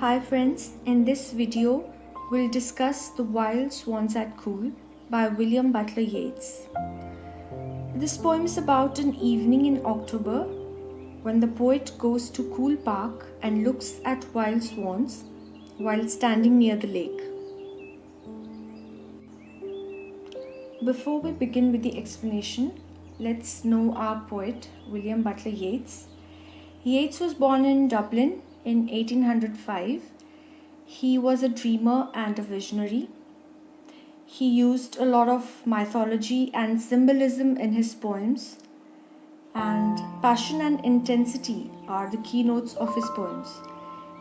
Hi friends, in this video we'll discuss The Wild Swans at Coole by William Butler Yeats. This poem is about an evening in October when the poet goes to Coole Park and looks at wild swans while standing near the lake. Before we begin with the explanation, let's know our poet William Butler Yeats. Yeats was born in Dublin in 1805. He was a dreamer and a visionary. He used a lot of mythology and symbolism in his poems, and passion and intensity are the keynotes of his poems.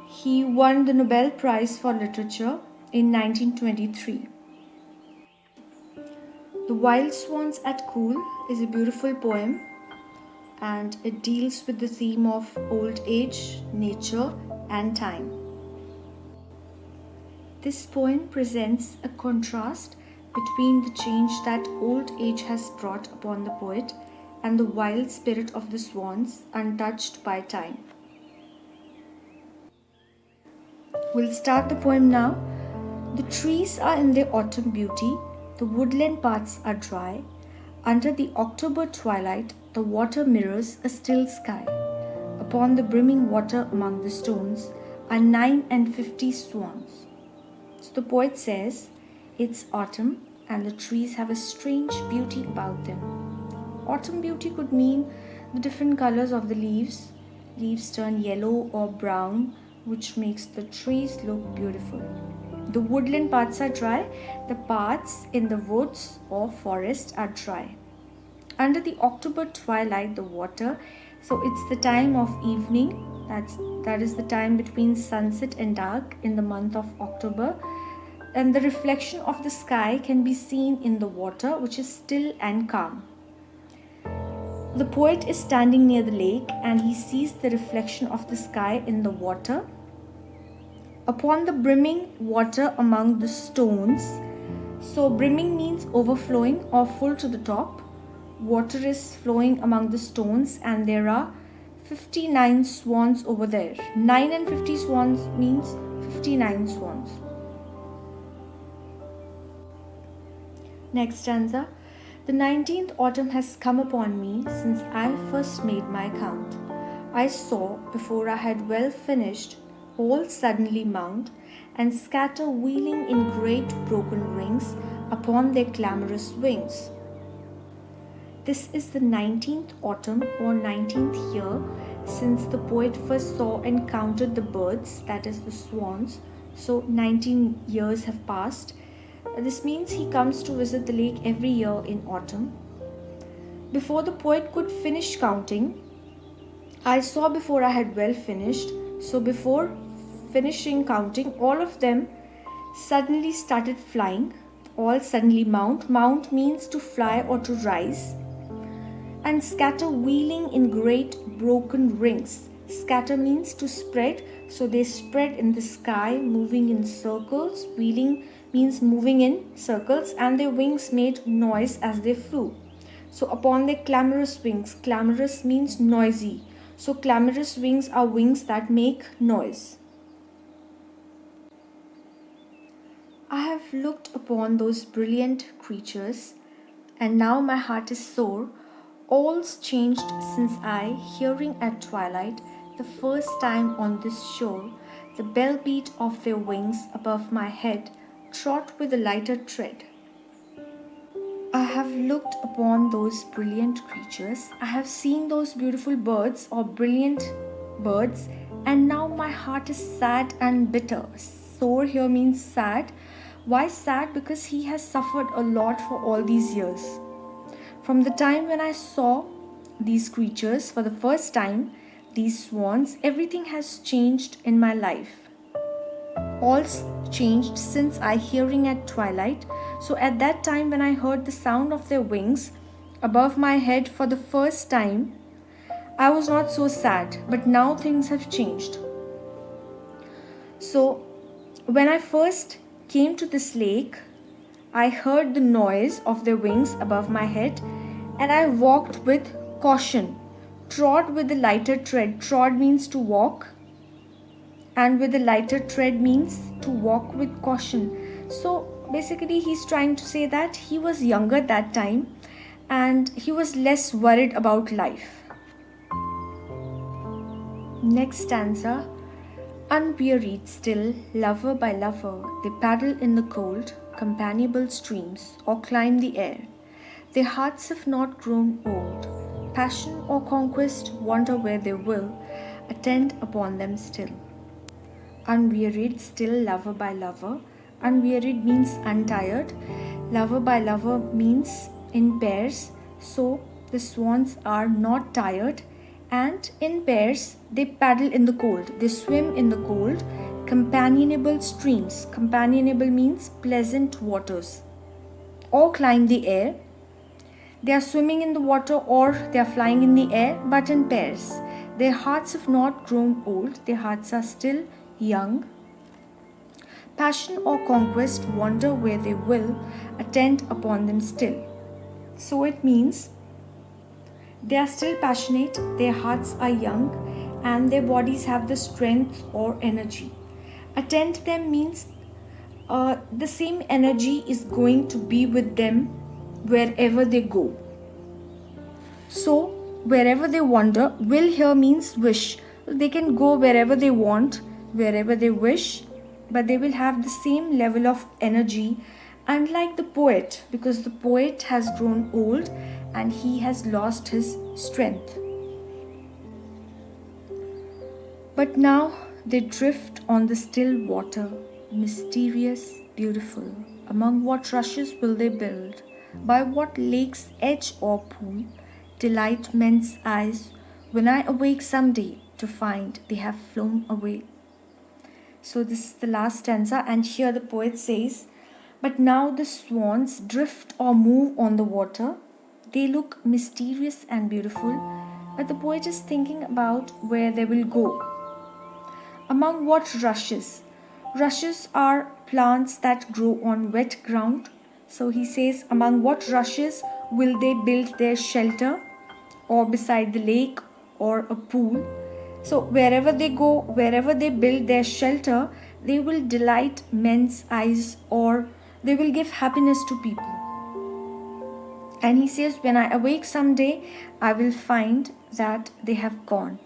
He won the Nobel Prize for Literature in 1923. The Wild Swans at Coole is a beautiful poem, and it deals with the theme of old age, nature, and time. This poem presents a contrast between the change that old age has brought upon the poet and the wild spirit of the swans untouched by time. We'll start the poem now. The trees are in their autumn beauty, the woodland paths are dry. Under the October twilight, the water mirrors a still sky. Upon the brimming water among the stones are 59 swans. So the poet says, it's autumn and the trees have a strange beauty about them. Autumn beauty could mean the different colors of the leaves. Leaves turn yellow or brown, which makes the trees look beautiful. The woodland paths are dry. The paths in the woods or forest are dry. Under the October twilight, the water, so it's the time of evening. That is the time between sunset and dark in the month of October. And the reflection of the sky can be seen in the water, which is still and calm. The poet is standing near the lake and he sees the reflection of the sky in the water. Upon the brimming water among the stones, so brimming means overflowing or full to the top. Water is flowing among the stones and there are 59 swans over there. 59 swans means 59 swans. Next stanza. The 19th autumn has come upon me since I first made my count. I saw, before I had well finished, all suddenly mount and scatter wheeling in great broken rings upon their clamorous wings. This is the 19th autumn or 19th year since the poet first saw and counted the birds, that is the swans. So 19 years have passed. This means he comes to visit the lake every year in autumn. Before the poet could finish counting, I saw before I had well finished. So before finishing counting, all of them suddenly started flying. All suddenly mount. Mount means to fly or to rise. And scatter wheeling in great broken rings. Scatter means to spread. So they spread in the sky, moving in circles. Wheeling means moving in circles, and their wings made noise as they flew. So upon their clamorous wings, clamorous means noisy. So clamorous wings are wings that make noise. I have looked upon those brilliant creatures, and now my heart is sore. All's changed since I, hearing at twilight, the first time on this shore, the bell beat of their wings above my head, trod with a lighter tread. I have looked upon those brilliant creatures. I have seen those beautiful birds or brilliant birds, and now my heart is sad and bitter. Sore here means sad. Why sad? Because he has suffered a lot for all these years. From the time when I saw these creatures for the first time, these swans, everything has changed in my life. All's changed since I hearing at twilight. So at that time when I heard the sound of their wings above my head for the first time, I was not so sad, but now things have changed. So when I first came to this lake, I heard the noise of their wings above my head and I walked with caution, trod with a lighter tread. Trod means to walk. and with a lighter tread means to walk with caution. So basically, he's trying to say that he was younger that time and he was less worried about life. Next stanza. Unwearied still, lover by lover, they paddle in the cold, companionable streams, or climb the air. Their hearts have not grown old. Passion or conquest wander where they will, attend upon them still. Unwearied still, lover by lover. Unwearied means untired. Lover by lover means in pairs. So the swans are not tired, and in pairs they paddle in the cold. They swim in the cold. Companionable streams. Companionable means pleasant waters. Or climb the air. They are swimming in the water or they are flying in the air, but in pairs. Their hearts have not grown old. Their hearts are still young. Passion or conquest wander where they will, attend upon them still. So it means they are still passionate, their hearts are young, and their bodies have the strength or energy. Attend them means the same energy is going to be with them wherever they go. So, wherever they wander, will here means wish. They can go wherever they want, wherever they wish, but they will have the same level of energy, unlike the poet, because the poet has grown old and he has lost his strength. But now they drift on the still water, mysterious, beautiful. Among what rushes will they build? By what lake's edge or pool? Delight men's eyes when I awake someday to find they have flown away. So this is the last stanza, and here the poet says, but now the swans drift or move on the water. They look mysterious and beautiful, but the poet is thinking about where they will go. Among what rushes? Rushes are plants that grow on wet ground. So he says, among what rushes will they build their shelter, or beside the lake or a pool? So wherever they go, wherever they build their shelter, they will delight men's eyes, or they will give happiness to people. And he says, when I awake someday, I will find that they have gone.